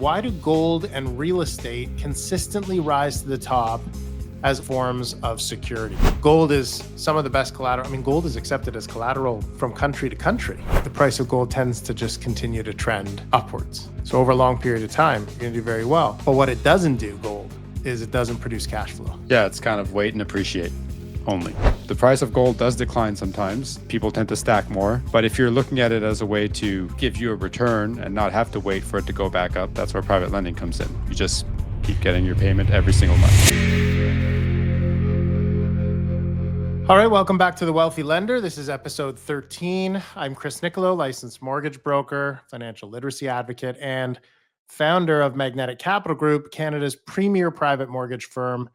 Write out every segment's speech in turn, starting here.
Why do gold and real estate consistently rise to the top as forms of security? Gold is some of the best collateral. I mean, gold is accepted as collateral from country to country. The price of gold tends to just continue to trend upwards. So over a long period of time, you're going to do very well. But what it doesn't do, gold, is it doesn't produce cash flow. Yeah, it's kind of wait and appreciate only. The price of gold does decline sometimes. People tend to stack more. But if you're looking at it as a way to give you a return and not have to wait for it to go back up, that's where private lending comes in. You just keep getting your payment every single month. All right, welcome back to The Wealthy Lender. This is episode 13. I'm Chris Nichilo, licensed mortgage broker, financial literacy advocate, and founder of Magnetic Capital Group, Canada's premier private mortgage firm.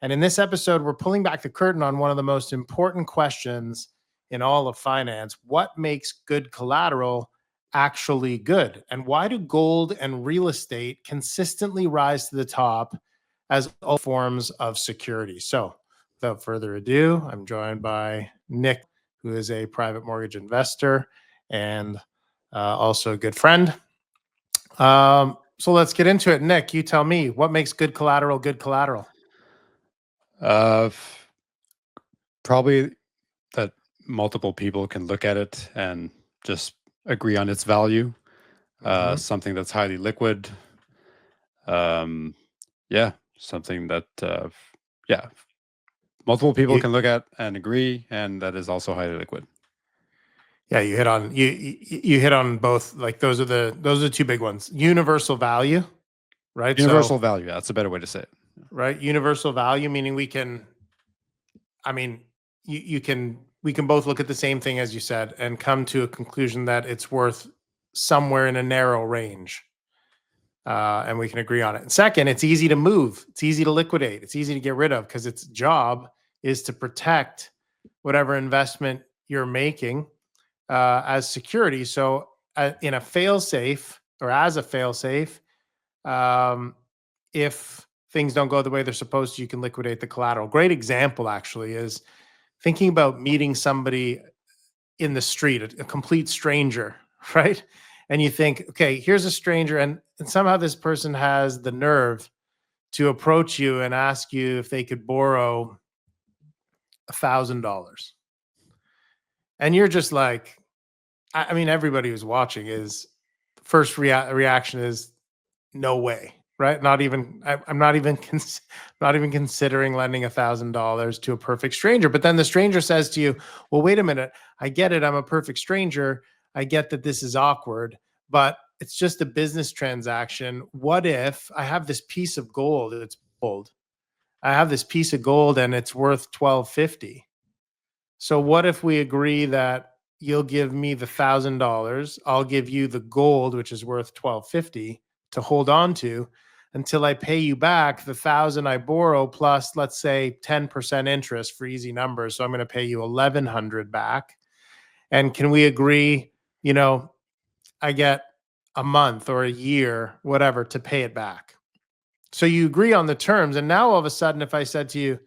And in this episode, we're pulling back the curtain on one of the most important questions in all of finance. What makes good collateral actually good? And why do gold and real estate consistently rise to the top as all forms of security? So without further ado, I'm joined by Nick, who is a private mortgage investor and also a good friend. So let's get into it. Nick, you tell me, what makes good collateral good collateral? Probably that multiple people can look at it and just agree on its value. Something that's highly liquid. Something that multiple people can look at and agree, and that is also highly liquid. Yeah, you hit on both. Like those are the two big ones. Universal value, right? Universal value. That's a better way to say it. Right. Universal value, meaning we can both look at the same thing, as you said, and come to a conclusion that it's worth somewhere in a narrow range. And we can agree on it. And second, it's easy to move. It's easy to liquidate. It's easy to get rid of because its job is to protect whatever investment you're making as security. So in a fail-safe or as a fail-safe, if things don't go the way they're supposed to, you can liquidate the collateral. Great example actually is thinking about meeting somebody in the street, a complete stranger, right? And you think, okay, here's a stranger, and somehow this person has the nerve to approach you and ask you if they could borrow $1,000. And you're just like, I mean, everybody who's watching is first reaction is no way, right? I'm not even considering lending $1,000 to a perfect stranger. But then the stranger says to you, well, wait a minute, I get it. I'm a perfect stranger. I get that this is awkward, but it's just a business transaction. What if I have this piece of gold? It's gold. I have this piece of gold and it's worth $1,250. So what if we agree that you'll give me the $1,000, I'll give you the gold, which is worth $1,250 to hold on to until I pay you back the $1,000 I borrow plus, let's say, 10% interest for easy numbers. So I'm going to pay you $1,100 back. And can we agree, I get a month or a year, whatever, to pay it back? So you agree on the terms. And now all of a sudden, if I said to you,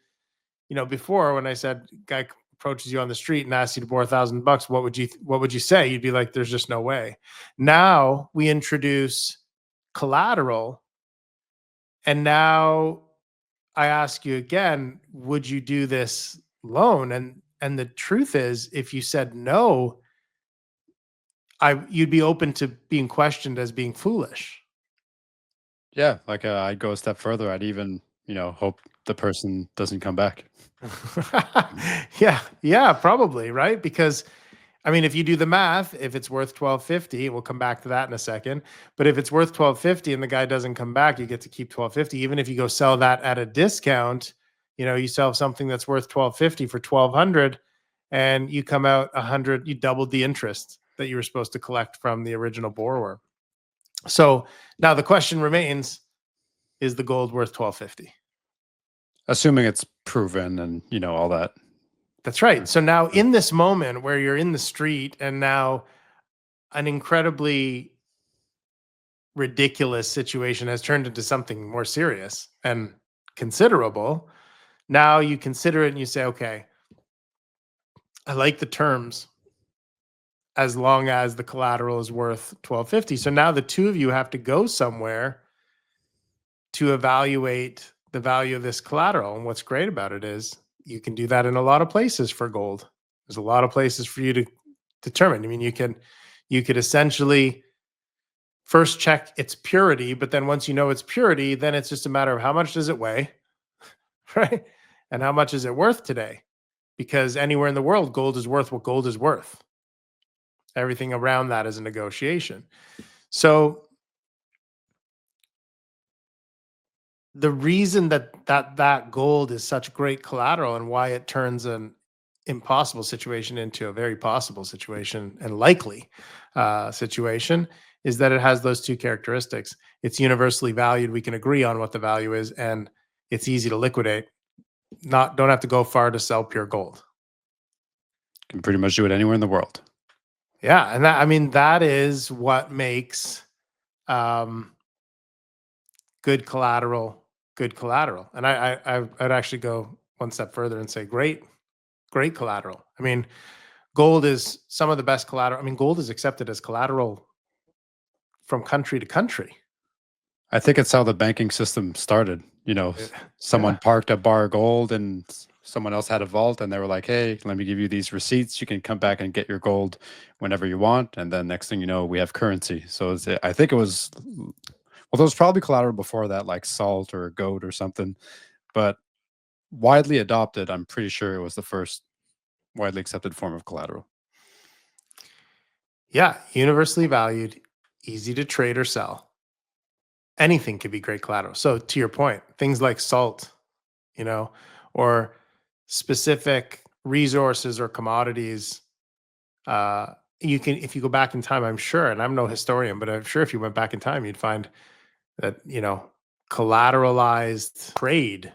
before when I said guy approaches you on the street and asks you to borrow $1,000, what would you say? You'd be like, there's just no way. Now we introduce collateral. And now I ask you again, would you do this loan? And the truth is, if you said no, you'd be open to being questioned as being foolish. Yeah, like I'd go a step further. I'd even, hope the person doesn't come back. Yeah, probably, right? Because if you do the math, if it's worth $1,250, we'll come back to that in a second. But if it's worth $1,250 and the guy doesn't come back, you get to keep $1,250. Even if you go sell that at a discount, you sell something that's worth $1,250 for $1,200, and you come out $100. You doubled the interest that you were supposed to collect from the original borrower. So now the question remains: is the gold worth $1,250? Assuming it's proven and all that. That's right. So now in this moment where you're in the street and now an incredibly ridiculous situation has turned into something more serious and considerable, now you consider it and you say, okay, I like the terms. as long as the collateral is worth 1250. So now the two of you have to go somewhere to evaluate the value of this collateral. And what's great about it is you can do that in a lot of places for gold. There's a lot of places for you to determine. I mean, you could essentially first check its purity, but then once you know its purity, then it's just a matter of how much does it weigh, right? And how much is it worth today? Because anywhere in the world, gold is worth what gold is worth. Everything around that is a negotiation. So the reason that gold is such great collateral and why it turns an impossible situation into a very possible situation and likely situation is that it has those two characteristics. It's universally valued. We can agree on what the value is, and it's easy to liquidate. Don't have to go far to sell pure gold. Can pretty much do it anywhere in the world. Yeah, and that is what makes good collateral. And I'd actually go one step further and say great collateral. I mean, gold is some of the best collateral. I mean, gold is accepted as collateral from country to country. I think it's how the banking system started. Someone parked a bar of gold and someone else had a vault and they were like, hey, let me give you these receipts. You can come back and get your gold whenever you want. And then next thing you know, we have currency. So I think it was, well, there was probably collateral before that, like salt or goat or something, but widely adopted. I'm pretty sure it was the first widely accepted form of collateral. Yeah, universally valued, easy to trade or sell. Anything could be great collateral. So to your point, things like salt, or specific resources or commodities. You can, if you go back in time, I'm sure, and I'm no historian, but I'm sure if you went back in time, you'd find that, collateralized trade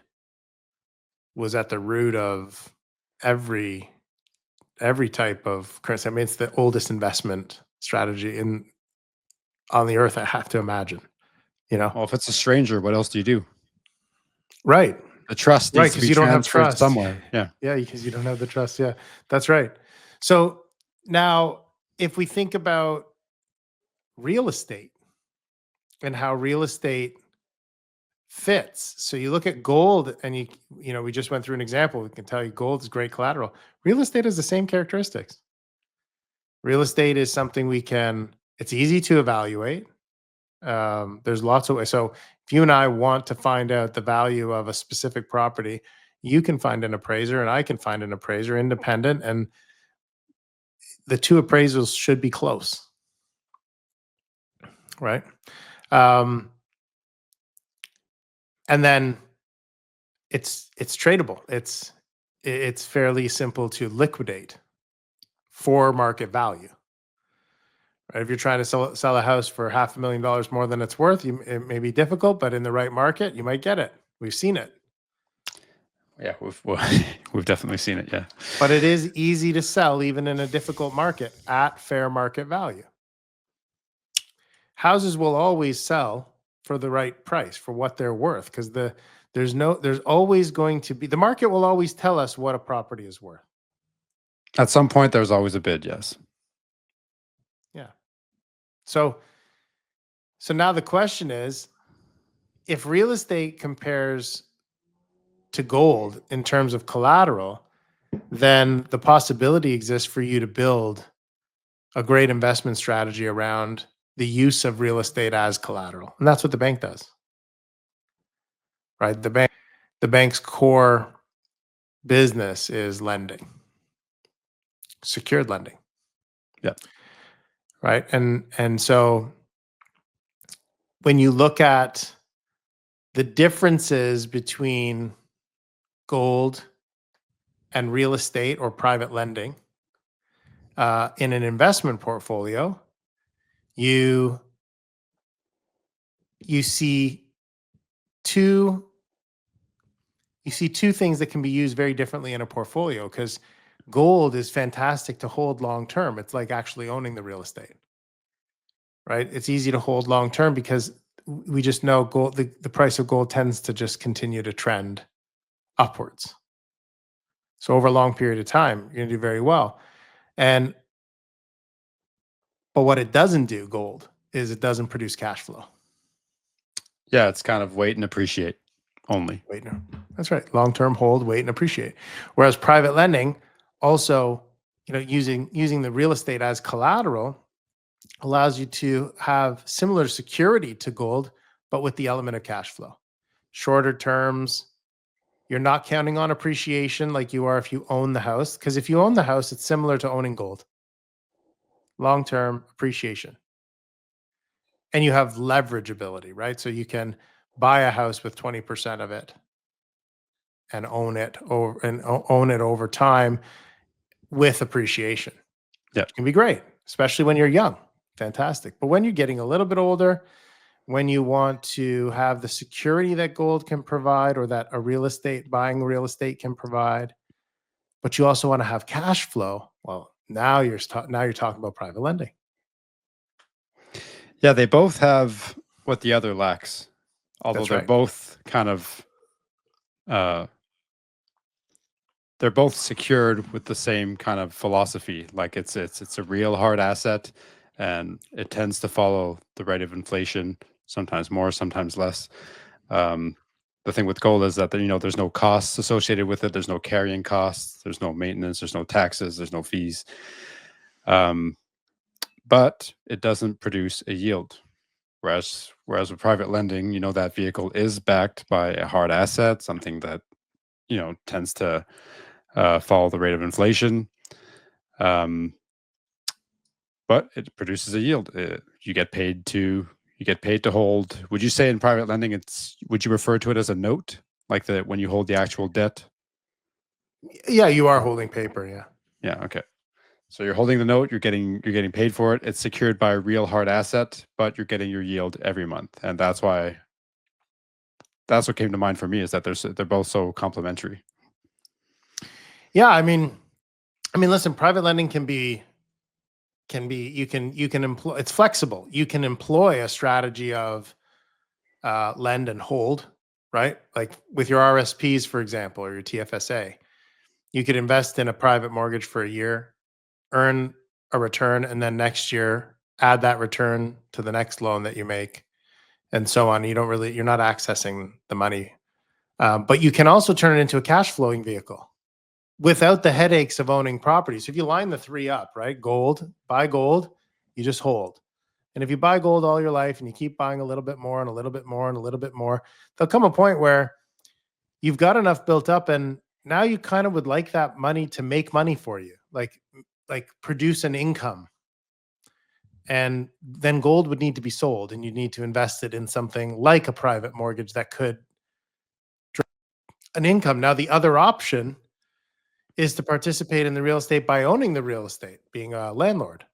was at the root of every type of currency. I mean, it's the oldest investment strategy on the earth, I have to imagine. Well, if it's a stranger, what else do you do? Right. The trust Right, needs to because be you don't have transferred trust. somewhere. Yeah. Yeah, because you don't have the trust. Yeah, that's right. So now, if we think about real estate and how real estate fits, so you look at gold, and we just went through an example. We can tell you gold is great collateral. Real estate has the same characteristics. Real estate is something it's easy to evaluate. There's lots of ways. So if you and I want to find out the value of a specific property, you can find an appraiser and I can find an appraiser independent, and the two appraisals should be close. Right. And then it's tradable. It's fairly simple to liquidate for market value. Right? If you're trying to sell a house for $500,000 more than it's worth, it may be difficult, but in the right market, you might get it. We've seen it. Yeah, we've definitely seen it. Yeah, but it is easy to sell even in a difficult market at fair market value. Houses will always sell for the right price, for what they're worth, because there's always going to be, the market will always tell us what a property is worth. At some point, there's always a bid. Yes. Yeah. So now the question is, if real estate compares to gold in terms of collateral, then the possibility exists for you to build a great investment strategy around the use of real estate as collateral. And that's what the bank does. Right? The bank's core business is lending. Secured lending. Yeah. Right? And so when you look at the differences between gold and real estate or private lending in an investment portfolio, you see two things that can be used very differently in a portfolio, because gold is fantastic to hold long term. It's like actually owning the real estate. Right? It's easy to hold long term because we just know gold, the price of gold tends to just continue to trend upwards. So over a long period of time, you're going to do very well. And But what it doesn't do, gold, is it doesn't produce cash flow. Yeah, it's kind of wait and appreciate only. Wait, no, that's right. Long-term hold, wait and appreciate. Whereas private lending also, using the real estate as collateral allows you to have similar security to gold, but with the element of cash flow. Shorter terms, you're not counting on appreciation like you are if you own the house. Because if you own the house, it's similar to owning gold. Long-term appreciation. And you have leverage ability, right? So you can buy a house with 20% of it and own it over time with appreciation. Yeah. It can be great, especially when you're young. Fantastic. But when you're getting a little bit older, when you want to have the security that gold can provide or that buying real estate can provide, but you also want to have cash flow, well, now you're talking about private lending. Yeah, they both have what the other lacks, although That's they're right. both kind of they're both secured with the same kind of philosophy. Like it's a real hard asset, and it tends to follow the rate of inflation, sometimes more, sometimes less. The thing with gold is that there's no costs associated with it. There's no carrying costs. There's no maintenance. There's no taxes. There's no fees. But it doesn't produce a yield. Whereas with private lending, that vehicle is backed by a hard asset, something that tends to follow the rate of inflation. But it produces a yield. You get paid to hold. Would you say in private lending, would you refer to it as a note, like when you hold the actual debt? Yeah, you are holding paper. Yeah. Yeah. Okay. So you're holding the note. You're getting paid for it. It's secured by a real hard asset, but you're getting your yield every month, and that's what came to mind for me, is that they're both so complementary. Yeah, I mean, listen, private lending can be you can employ, it's flexible. You can employ a strategy of lend and hold, right? Like with your RSPs, for example, or your TFSA, you could invest in a private mortgage for a year, earn a return, and then next year add that return to the next loan that you make, and so on. You're not accessing the money, but you can also turn it into a cash flowing vehicle without the headaches of owning properties. So if you line the three up, right? Buy gold, you just hold. And if you buy gold all your life and you keep buying a little bit more and a little bit more and a little bit more, there'll come a point where you've got enough built up, and now you kind of would like that money to make money for you, like produce an income. And then gold would need to be sold, and you'd need to invest it in something like a private mortgage that could drive an income. Now, the other option is to participate in the real estate by owning the real estate, being a landlord.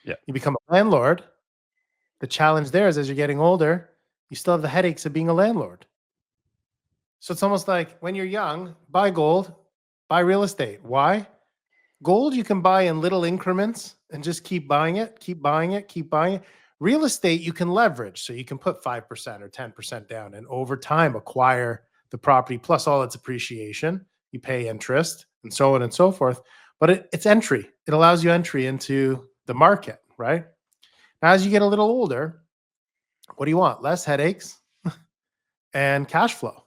Yeah. You become a landlord. The challenge there is, as you're getting older, you still have the headaches of being a landlord. So it's almost like when you're young, buy gold, buy real estate. Why? Gold you can buy in little increments and just keep buying it, keep buying it, keep buying it. Real estate you can leverage. So you can put 5% or 10% down and over time acquire the property plus all its appreciation. You pay interest and so on and so forth. But it's entry. It allows you entry into the market, right? Now, as you get a little older, what do you want? Less headaches and cash flow.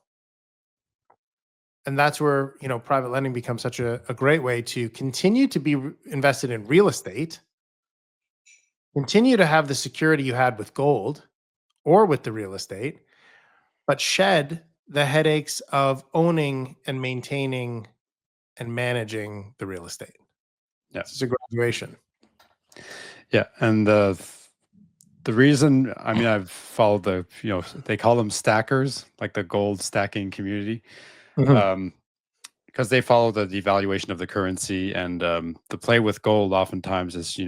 And that's where, private lending becomes such a great way to continue to be invested in real estate, continue to have the security you had with gold or with the real estate, but shed the headaches of owning and maintaining and managing the real estate. Yeah. It's a graduation. Yeah. And the reason, I've followed they call them stackers, like the gold stacking community. Because they follow the devaluation of the currency, and the play with gold oftentimes is you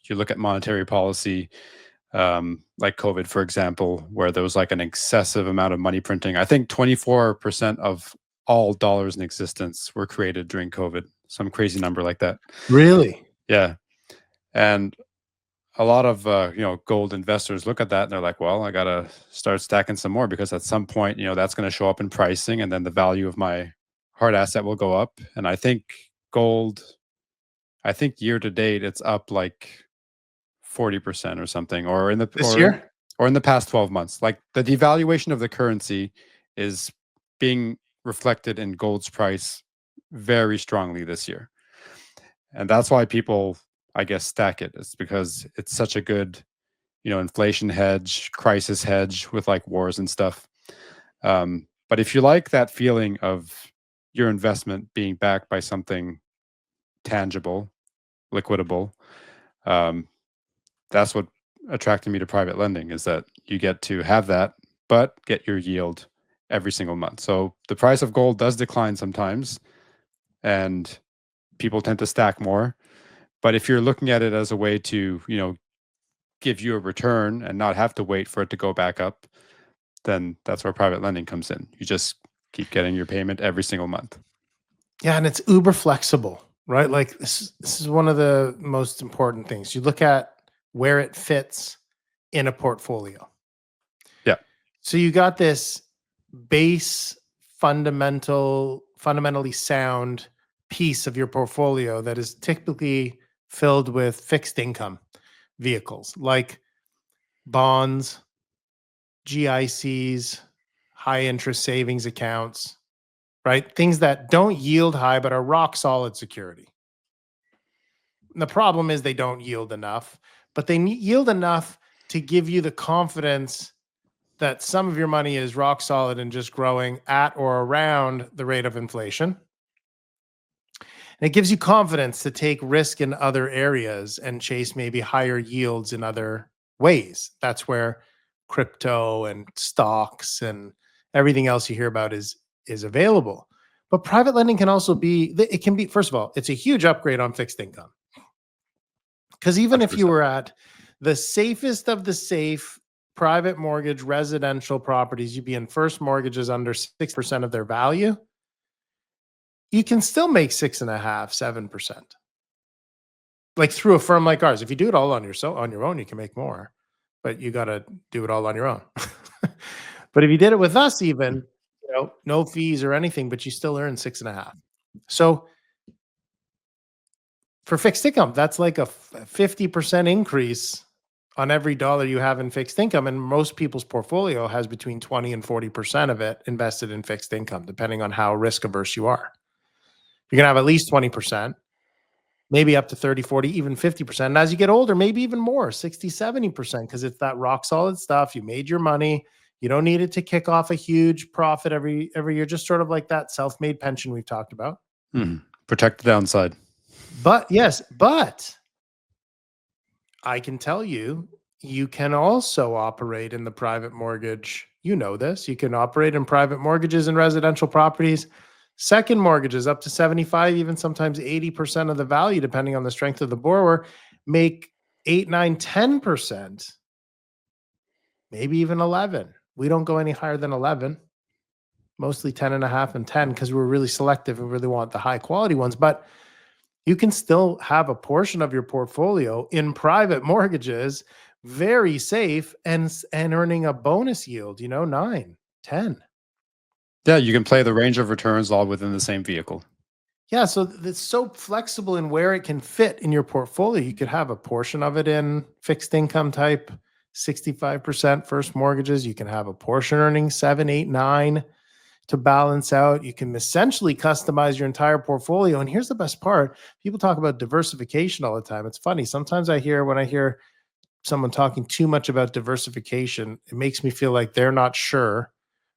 look at monetary policy, like COVID, for example, where there was like an excessive amount of money printing. I think 24% of all dollars in existence were created during COVID, some crazy number like that. Really? Yeah. And a lot of gold investors look at that and they're like, well, I gotta start stacking some more, because at some point that's going to show up in pricing, and then the value of my hard asset will go up. And I think gold, year to date, it's up like 40% or something, or this year. or in the past 12 months. Like the devaluation of the currency is being reflected in gold's price very strongly this year. And that's why people, I guess, stack it. It's because it's such a good, inflation hedge, crisis hedge with like wars and stuff. But if you like that feeling of your investment being backed by something tangible, liquidable, um, that's what attracted me to private lending, is that you get to have that, but get your yield every single month. So the price of gold does decline sometimes, and people tend to stack more. But if you're looking at it as a way to, give you a return and not have to wait for it to go back up, then that's where private lending comes in. You just keep getting your payment every single month. Yeah, and it's uber flexible, right? Like this is one of the most important things. You look at where it fits in a portfolio. Yeah. So you got this base fundamentally sound piece of your portfolio that is typically filled with fixed income vehicles like bonds, GICs, high interest savings accounts, right? Things that don't yield high but are rock solid security. And the problem is they don't yield enough, but they yield enough to give you the confidence that some of your money is rock solid and just growing at or around the rate of inflation. And it gives you confidence to take risk in other areas and chase maybe higher yields in other ways. That's where crypto and stocks and everything else you hear about is available. But private lending can also be, it can be, first of all, it's a huge upgrade on fixed income. Because even if you 100%. were at the safest of the safe private mortgage residential properties, you'd be in first mortgages under 6% of their value, you can still make 6.5%, 7%. Like through a firm like ours. If you do it all on your own, you can make more, but you got to do it all on your own. But if you did it with us, even, no fees or anything, but you still earn 6.5. So for fixed income, that's like a 50% increase on every dollar you have in fixed income. And most people's portfolio has between 20 and 40% of it invested in fixed income, depending on how risk averse you are. You're going to have at least 20%, maybe up to 30, 40, even 50%. And as you get older, maybe even more, 60, 70%, because it's that rock solid stuff. You made your money. You don't need it to kick off a huge profit every year, just sort of like that self-made pension we've talked about. Protect the downside. But I can tell you, you can also operate in the private mortgage. You know this. You can operate in private mortgages and residential properties. Second mortgages up to 75, even sometimes 80% of the value, depending on the strength of the borrower, make 8, 9, 10%, maybe even 11. We don't go any higher than 11, mostly 10.5 and 10, because we're really selective and really want the high quality ones. But you can still have a portion of your portfolio in private mortgages, very safe, and earning a bonus yield, 9, 10. Yeah, you can play the range of returns all within the same vehicle. Yeah, so it's so flexible in where it can fit in your portfolio. You could have a portion of it in fixed income type, 65% first mortgages. You can have a portion earning 7, 8, 9 to balance out. You can essentially customize your entire portfolio. And here's the best part. People talk about diversification all the time. It's funny. Sometimes when I hear someone talking too much about diversification, it makes me feel like they're not sure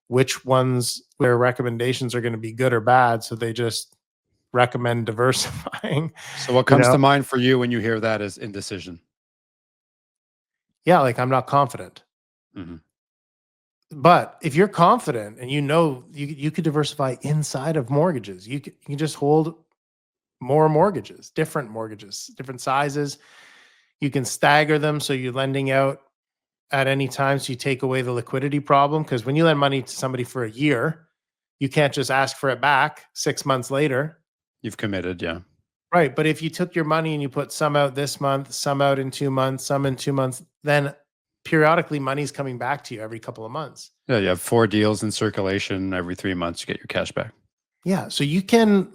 which ones their recommendations are going to be good or bad. So they just recommend diversifying. So what comes to mind for you when you hear that is indecision? Yeah, like I'm not confident. But if you're confident and you could diversify inside of mortgages, you can just hold more mortgages, different sizes. You can stagger them so you're lending out at any time, so you take away the liquidity problem. Because when you lend money to somebody for a year, you can't just ask for it back 6 months later. You've committed, yeah. Right. But if you took your money and you put some out this month, some out in 2 months, some in 2 months, then periodically money's coming back to you every couple of months. Yeah, you have 4 deals in circulation every 3 months, you get your cash back. Yeah. So you can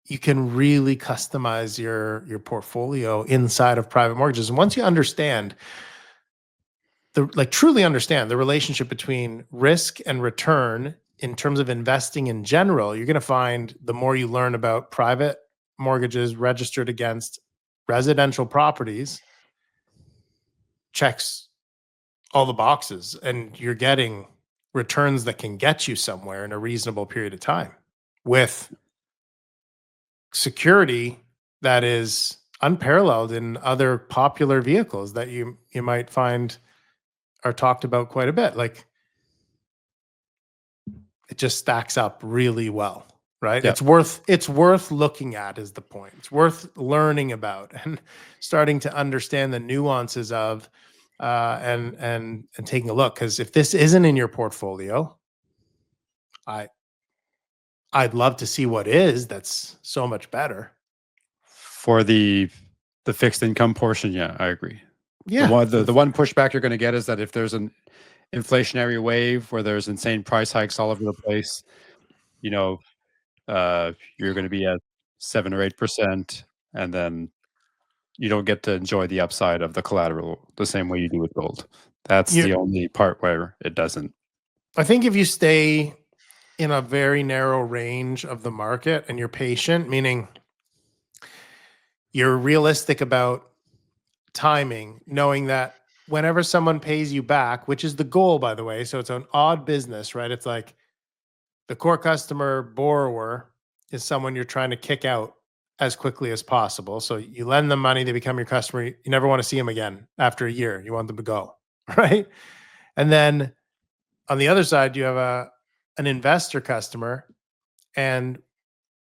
you can really customize your portfolio inside of private mortgages. And once you understand truly understand the relationship between risk and return in terms of investing in general, you're going to find the more you learn about private mortgages registered against residential properties, checks all the boxes, and you're getting returns that can get you somewhere in a reasonable period of time with security that is unparalleled in other popular vehicles that you might find are talked about quite a bit. Like, it just stacks up really well, right? Yeah. It's worth looking at is the point. It's worth learning about and starting to understand the nuances of and taking a look. Because if this isn't in your portfolio, I'd love to see what is. That's so much better. For the fixed income portion, yeah, I agree. Yeah. The one pushback you're going to get is that if there's an inflationary wave where there's insane price hikes all over the place, you know, you're going to be at 7 or 8%, and then you don't get to enjoy the upside of the collateral the same way you do with gold. That's the only part where it doesn't. I think if you stay in a very narrow range of the market and you're patient, meaning you're realistic about timing, knowing that whenever someone pays you back, which is the goal, by the way, so it's an odd business, right? It's like the core customer borrower is someone you're trying to kick out as quickly as possible. So you lend them money, they become your customer. You never want to see them again after a year. You want them to go, right? And then on the other side, you have an investor customer, and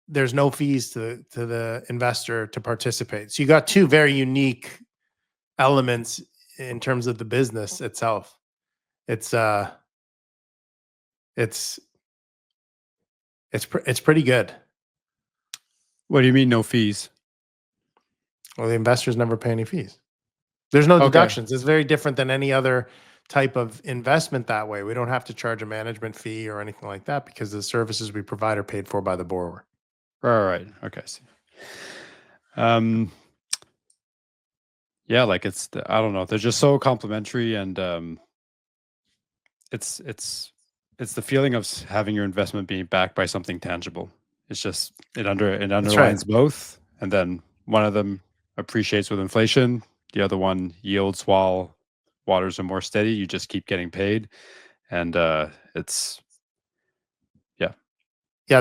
there's no fees to the investor to participate. So you got two very unique elements in terms of the business itself. It's pretty good. What do you mean no fees? Well, the investors never pay any fees. There's no deductions. It's very different than any other type of investment that way. We don't have to charge a management fee or anything like that because the services we provide are paid for by the borrower. All right. Okay. Yeah, like I don't know. They're just so complementary, and it's the feeling of having your investment being backed by something tangible. It's just it underlines both, and then one of them appreciates with inflation, the other one yields while waters are more steady. You just keep getting paid, and it's yeah.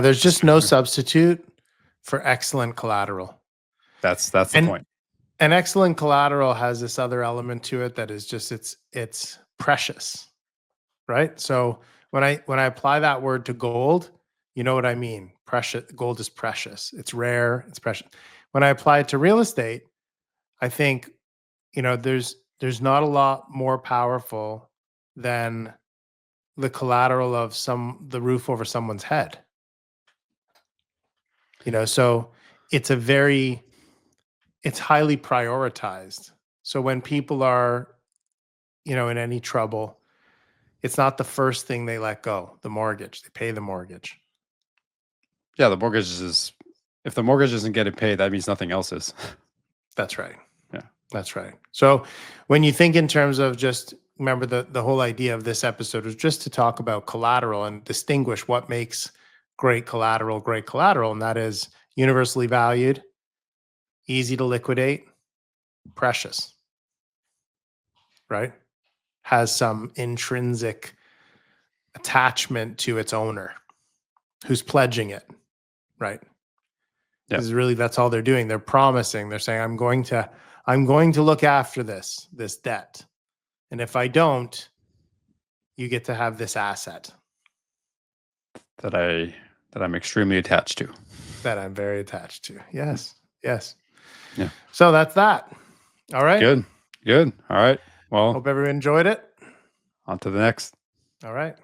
There's just no substitute for excellent collateral. That's the point. And excellent collateral has this other element to it that is just it's precious, right? So when I apply that word to gold, you know what I mean. Precious. Gold is precious. It's rare. It's precious. When I apply it to real estate, I think, there's not a lot more powerful than the collateral of the roof over someone's head. So it's it's highly prioritized. So when people are, in any trouble, it's not the first thing they let go. The mortgage, they pay the mortgage. Yeah, the mortgage is. If the mortgage isn't getting paid, that means nothing else is. That's right. Yeah, that's right. So when you think in terms of just remember the whole idea of this episode was just to talk about collateral and distinguish what makes great collateral, and that is universally valued, easy to liquidate, precious, right? Has some intrinsic attachment to its owner who's pledging it, right? Because really that's all they're doing. They're promising, they're saying, I'm going to look after this debt. And if I don't, you get to have this asset. That I'm extremely attached to. That I'm very attached to. Yes. Yes. Yeah. So that's that. All right. Good. All right. Well, hope everyone enjoyed it. On to the next. All right.